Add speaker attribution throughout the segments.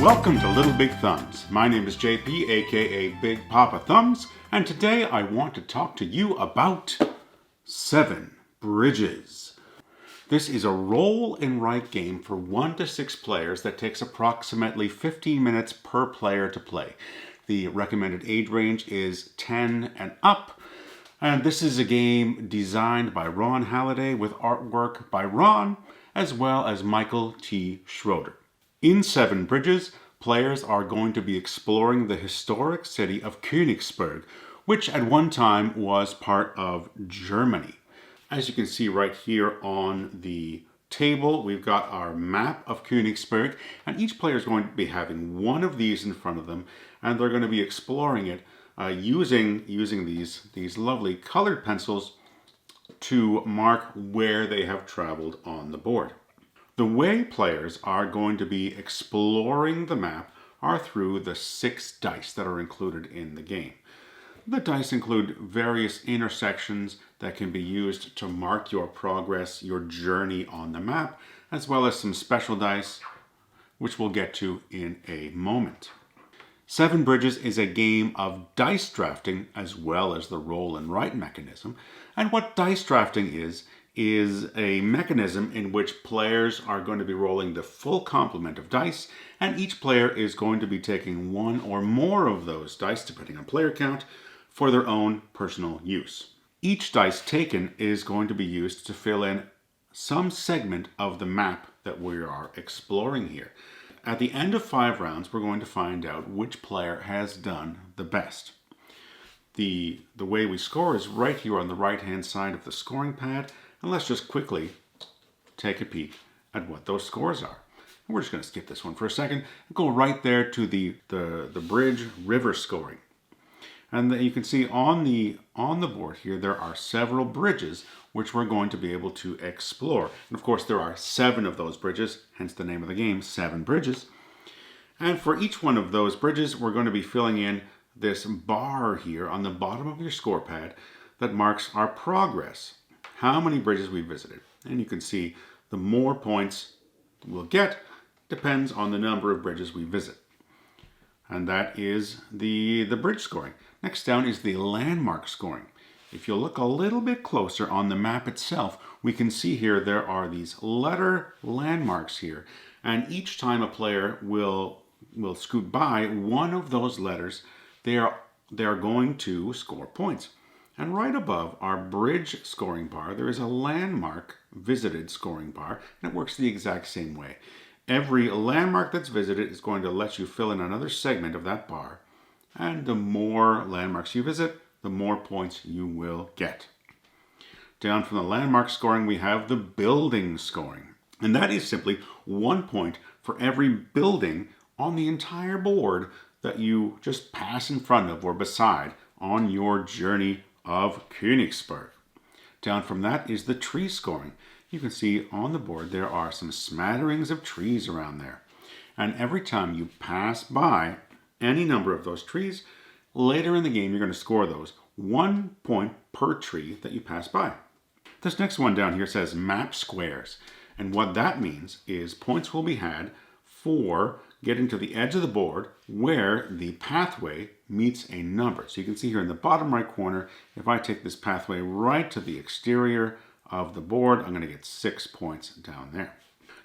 Speaker 1: Welcome to Little Big Thumbs. My name is JP, aka Big Papa Thumbs, and today I want to talk to you about 7 Bridges. This is a roll and write game for 1 to 6 players that takes approximately 15 minutes per player to play. The recommended age range is 10 and up, and this is a game designed by Halliday with artwork by Ron, as well as Michael T. Schroeder. In 7 Bridges, players are going to be exploring the historic city of Königsberg, which at one time was part of Germany. As you can see right here on the table, we've got our map of Königsberg, and each player is going to be having one of these in front of them, and they're going to be exploring it using these lovely colored pencils to mark where they have traveled on the board. The way players are going to be exploring the map are through the 6 dice that are included in the game. The dice include various intersections that can be used to mark your progress, your journey on the map, as well as some special dice, which we'll get to in a moment. 7 Bridges is a game of dice drafting as well as the roll and write mechanism. And what dice drafting is a mechanism in which players are going to be rolling the full complement of dice, and each player is going to be taking one or more of those dice, depending on player count, for their own personal use. Each dice taken is going to be used to fill in some segment of the map that we are exploring here. At the end of 5 rounds, we're going to find out which player has done the best. The way we score is right here on the right-hand side of the scoring pad, and let's just quickly take a peek at what those scores are. And we're just going to skip this one for a second and go right there to the bridge river scoring. And you can see on the board here, there are several bridges which we're going to be able to explore. And of course, there are 7 of those bridges, hence the name of the game, 7 Bridges. And for each one of those bridges, we're going to be filling in this bar here on the bottom of your score pad that marks our progress, how many bridges we visited. And you can see the more points we'll get depends on the number of bridges we visit. And that is the bridge scoring. Next down is the landmark scoring. If you look a little bit closer on the map itself, we can see here there are these letter landmarks here. And each time a player will scoot by one of those letters, they are going to score points. And right above our bridge scoring bar, there is a landmark visited scoring bar, and it works the exact same way. Every landmark that's visited is going to let you fill in another segment of that bar. And the more landmarks you visit, the more points you will get. Down from the landmark scoring, we have the building scoring. And that is simply 1 point for every building on the entire board that you just pass in front of or beside on your journey of Königsberg. Down from that is the tree scoring. You can see on the board there are some smatterings of trees around there. And every time you pass by any number of those trees, later in the game you're going to score those 1 point per tree that you pass by. This next one down here says map squares. And what that means is points will be had for getting to the edge of the board where the pathway meets a number. So you can see here in the bottom right corner, if I take this pathway right to the exterior of the board, I'm going to get 6 points down there.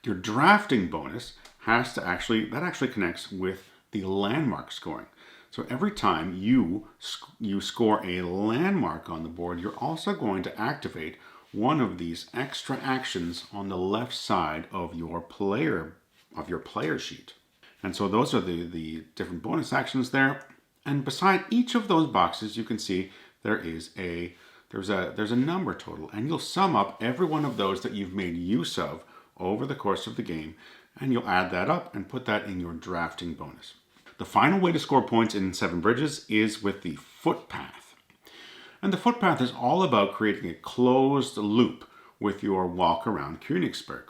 Speaker 1: Your drafting bonus actually connects with the landmark scoring. So every time you score a landmark on the board, you're also going to activate one of these extra actions on the left side of your player sheet. And so those are the different bonus actions there. And beside each of those boxes, you can see there's a number total, and you'll sum up every one of those that you've made use of over the course of the game, and you'll add that up and put that in your drafting bonus. The final way to score points in 7 Bridges is with the footpath. And the footpath is all about creating a closed loop with your walk around Königsberg.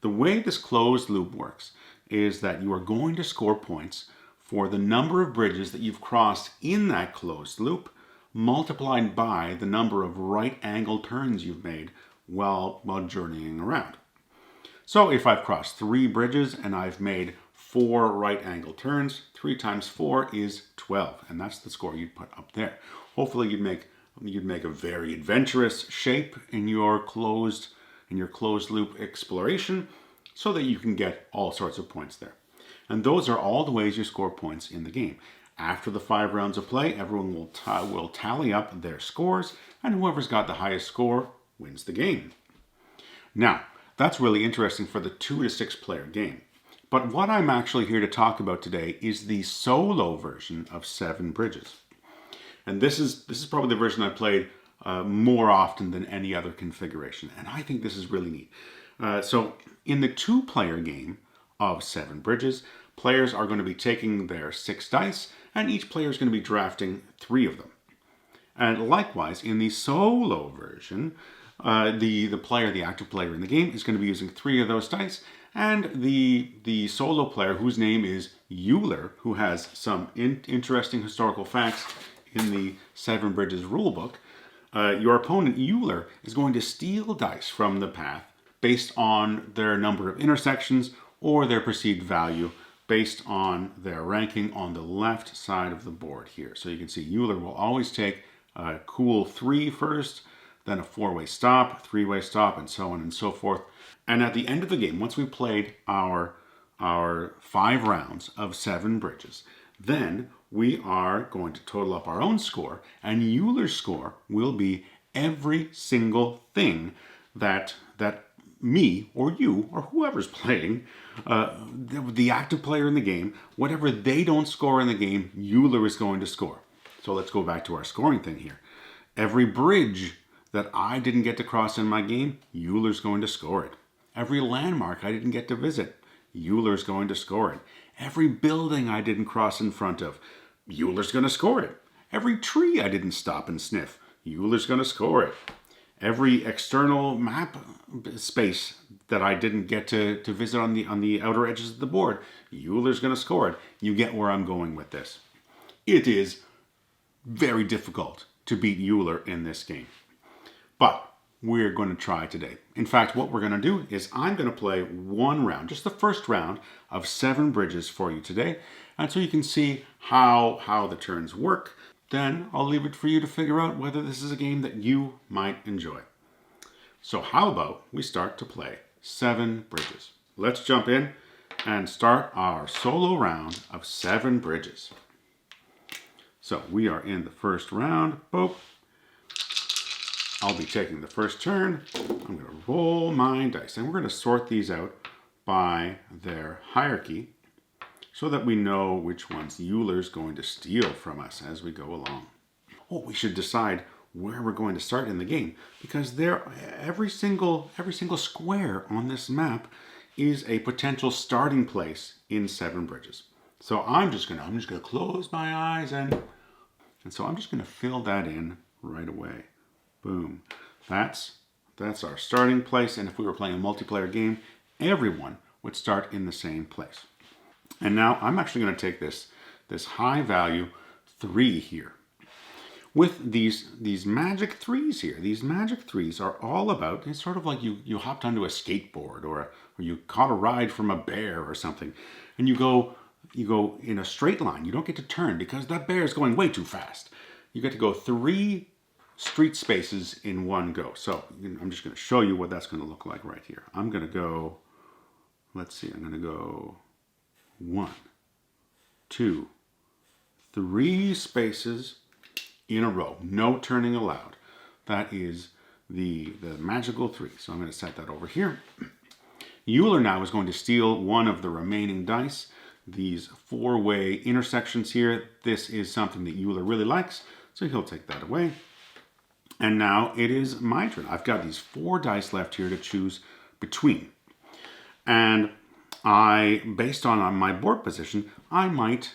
Speaker 1: The way this closed loop works is that you are going to score points for the number of bridges that you've crossed in that closed loop, multiplied by the number of right angle turns you've made while journeying around. So if I've crossed 3 bridges and I've made 4 right angle turns. 3 times 4 is 12, and that's the score you'd put up there. Hopefully you'd make a very adventurous shape in your closed loop exploration so that you can get all sorts of points there. And those are all the ways you score points in the game. After the 5 rounds of play, everyone will tally up their scores, and whoever's got the highest score wins the game. Now, that's really interesting for the 2 to 6 player game. But what I'm actually here to talk about today is the solo version of 7 Bridges. And this is probably the version I played more often than any other configuration. And I think this is really neat. So in the 2-player game of 7 Bridges, players are going to be taking their 6 dice, and each player is going to be drafting 3 of them. And likewise, in the solo version, the active player in the game, is going to be using 3 of those dice, and the solo player, whose name is Euler, who has some interesting historical facts in the 7 Bridges rulebook, your opponent Euler is going to steal dice from the path based on their number of intersections or their perceived value based on their ranking on the left side of the board here. So you can see Euler will always take a cool 3 first, then a 4-way stop, 3-way stop, and so on and so forth. And at the end of the game, once we've played our 5 rounds of 7 Bridges, then we are going to total up our own score, and Euler's score will be every single thing that me or you or whoever's playing, the active player in the game, whatever they don't score in the game, Euler is going to score. So let's go back to our scoring thing here. Every bridge that I didn't get to cross in my game, Euler's going to score it. Every landmark I didn't get to visit, Euler's going to score it. Every building I didn't cross in front of, Euler's going to score it. Every tree I didn't stop and sniff, Euler's going to score it. Every external map space that I didn't get to visit on the outer edges of the board, Euler's going to score it. You get where I'm going with this. It is very difficult to beat Euler in this game. But we're going to try today. In fact, what we're going to do is I'm going to play 1 round, just the first round of 7 Bridges for you today. And so you can see how the turns work. Then I'll leave it for you to figure out whether this is a game that you might enjoy. So how about we start to play 7 Bridges? Let's jump in and start our solo round of 7 Bridges. So we are in the first round. Boop. I'll be taking the first turn. I'm going to roll my dice, and we're going to sort these out by their hierarchy so that we know which ones Euler's going to steal from us as we go along. Oh, we should decide where we're going to start in the game, because every single square on this map is a potential starting place in 7 Bridges. So I'm just gonna close my eyes and so I'm just gonna fill that in right away. Boom. That's our starting place, and if we were playing a multiplayer game, everyone would start in the same place. And now I'm actually going to take this high value 3 here. With these magic 3s here, these magic 3s are all about, it's sort of like you hopped onto a skateboard or you caught a ride from a bear or something, and you go in a straight line. You don't get to turn because that bear is going way too fast. You get to go 3 street spaces in one go. So I'm just going to show you what that's going to look like right here. I'm going to go, let's see, I'm going to go 1, 2, 3 spaces in a row. No turning allowed. That is the magical 3. So I'm going to set that over here. Euler now is going to steal one of the remaining dice. These 4-way intersections here, this is something that Euler really likes, so he'll take that away. And now it is my turn. I've got these 4 dice left here to choose between. And based on my board position, I might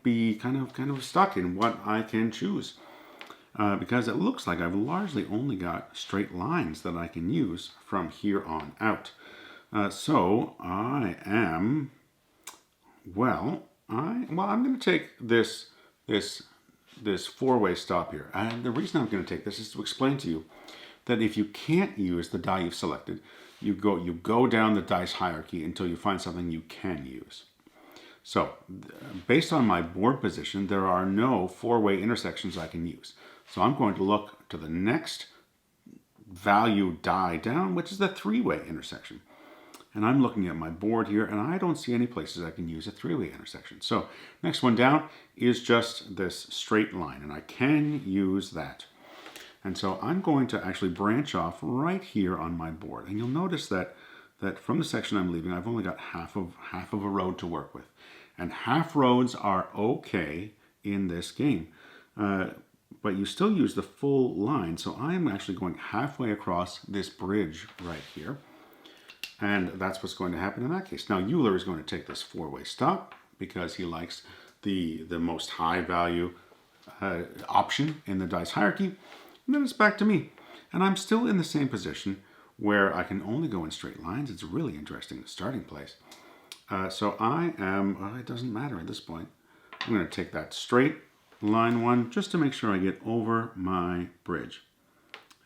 Speaker 1: be kind of stuck in what I can choose. Because it looks like I've largely only got straight lines that I can use from here on out. So I am, I'm going to take this 4-way stop here. And the reason I'm going to take this is to explain to you that if you can't use the die you've selected, you go down the dice hierarchy until you find something you can use. So based on my board position, there are no four-way intersections I can use. So I'm going to look to the next value die down, which is the three-way intersection. And I'm looking at my board here, and I don't see any places I can use a three-way intersection. So next one down is just this straight line, and I can use that. And so I'm going to actually branch off right here on my board. And you'll notice that from the section I'm leaving, I've only got half of a road to work with. And half roads are okay in this game. But you still use the full line. So I'm actually going halfway across this bridge right here. And that's what's going to happen in that case. Now Euler is going to take this four-way stop because he likes the most high value option in the dice hierarchy. And then it's back to me. And I'm still in the same position where I can only go in straight lines. It's really interesting, the starting place. So I am, it doesn't matter at this point. I'm going to take that straight line one just to make sure I get over my bridge.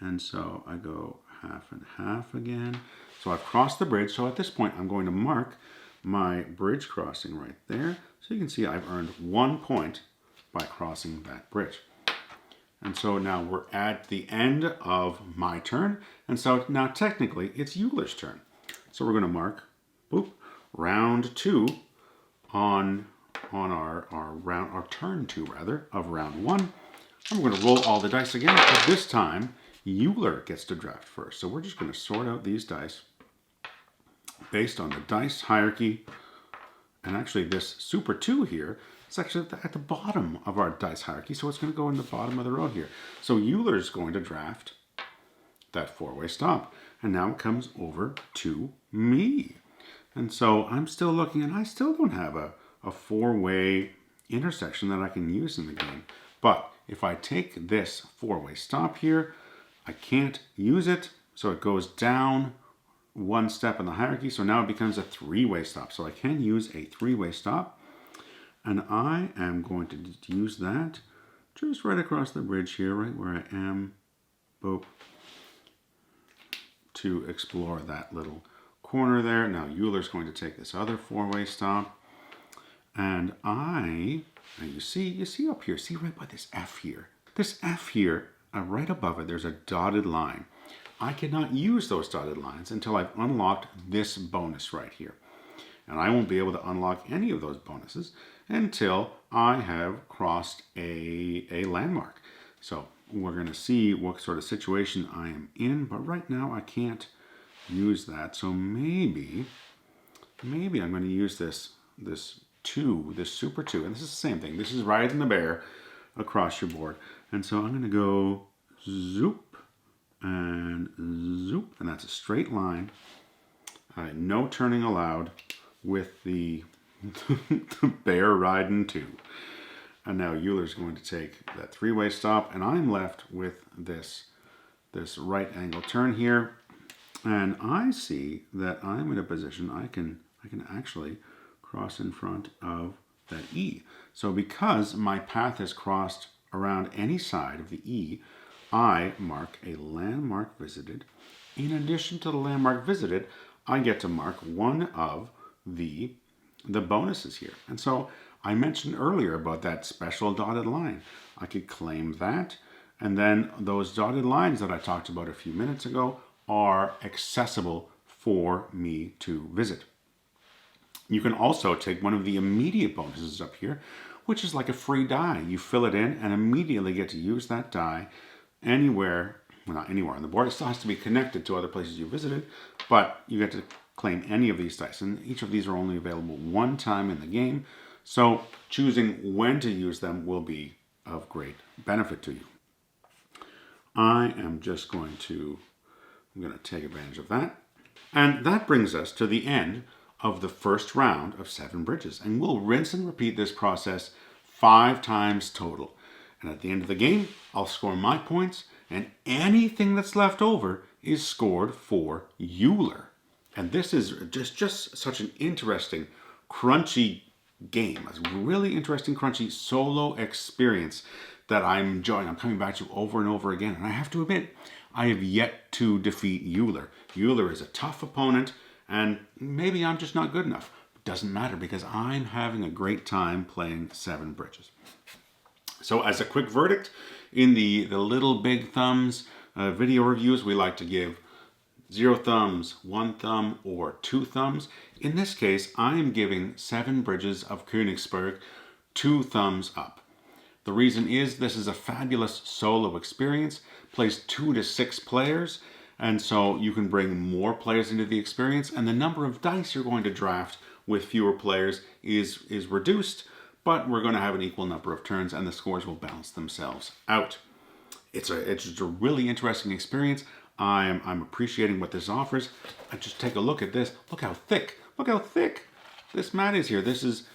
Speaker 1: And so I go half and half again. So I've crossed the bridge. So at this point, I'm going to mark my bridge crossing right there. So you can see I've earned 1 point by crossing that bridge. And so now we're at the end of my turn. And so now technically it's Euler's turn. So we're going to mark, boop, round 2 on our turn 2 rather, of round 1. And we're going to roll all the dice again, but this time Euler gets to draft first. So we're just going to sort out these dice based on the dice hierarchy. And actually this Super 2 here, it's actually at the bottom of our dice hierarchy, so it's going to go in the bottom of the row here. So Euler's going to draft that four-way stop. And now it comes over to me. And so I'm still looking, and I still don't have a four-way intersection that I can use in the game. But if I take this four-way stop here, I can't use it, so it goes down 1 step in the hierarchy. So now it becomes a three-way stop. So I can use a three-way stop. And I am going to use that just right across the bridge here, right where I am, boop, to explore that little corner there. Now Euler's going to take this other four-way stop. And you see up here, see right by this F here. This F here, right above it, there's a dotted line. I cannot use those dotted lines until I've unlocked this bonus right here. And I won't be able to unlock any of those bonuses until I have crossed a landmark. So we're going to see what sort of situation I am in, but right now I can't use that. So maybe I'm going to use this Super 2, and this is the same thing. This is riding the bear across your board. And so I'm going to go zoop and zoop, and that's a straight line. No turning allowed with the bear riding 2. And now Euler's going to take that three-way stop, and I'm left with this right angle turn here. And I see that I'm in a position I can actually cross in front of that E. So because my path is crossed around any side of the E, I mark a landmark visited. In addition to the landmark visited, I get to mark one of the bonuses here. And so I mentioned earlier about that special dotted line. I could claim that, and then those dotted lines that I talked about a few minutes ago are accessible for me to visit. You can also take one of the immediate bonuses up here, which is like a free die. You fill it in and immediately get to use that die anywhere, well, not anywhere on the board. It still has to be connected to other places you visited, but you get to claim any of these dice. And each of these are only available one time in the game. So choosing when to use them will be of great benefit to you. I'm going to take advantage of that. And that brings us to the end of the first round of 7 bridges. And we'll rinse and repeat this process 5 times total. And at the end of the game, I'll score my points, and anything that's left over is scored for Euler. And this is just such an interesting, crunchy game. A really interesting, crunchy solo experience that I'm enjoying. I'm coming back to over and over again. And I have to admit, I have yet to defeat Euler. Euler is a tough opponent, and maybe I'm just not good enough. doesn't matter because I'm having a great time playing 7 Bridges. So as a quick verdict, in the Little Big Thumbs video reviews, we like to give 0 thumbs, 1 thumb, or 2 thumbs. In this case, I am giving 7 Bridges of Königsberg 2 thumbs up. The reason is this is a fabulous solo experience, plays 2 to 6 players, and so you can bring more players into the experience, and the number of dice you're going to draft with fewer players is reduced, but we're going to have an equal number of turns and the scores will balance themselves out. It's just a really interesting experience. I'm appreciating what this offers. I just take a look at this. Look how thick this mat is here. This is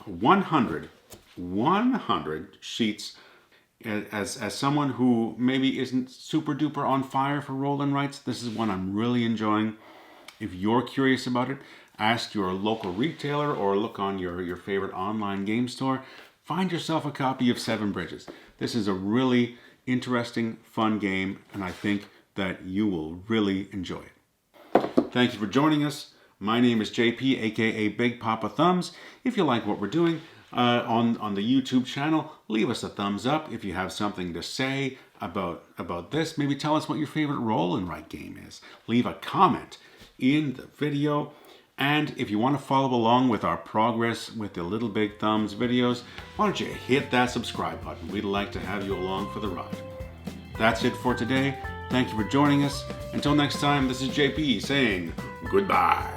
Speaker 1: 100 sheets. As someone who maybe isn't super duper on fire for roll and writes, this is one I'm really enjoying. If you're curious about it, ask your local retailer or look on your favorite online game store. Find yourself a copy of 7 Bridges. This is a really interesting, fun game, and I think that you will really enjoy it. Thank you for joining us. My name is JP, aka Big Papa Thumbs. If you like what we're doing on the YouTube channel, leave us a thumbs up. If you have something to say about this, maybe tell us what your favorite roll and write game is. Leave a comment in the video. And if you want to follow along with our progress with the Little Big Thumbs videos, why don't you hit that subscribe button? We'd like to have you along for the ride. That's it for today. Thank you for joining us. Until next time, this is JP saying goodbye.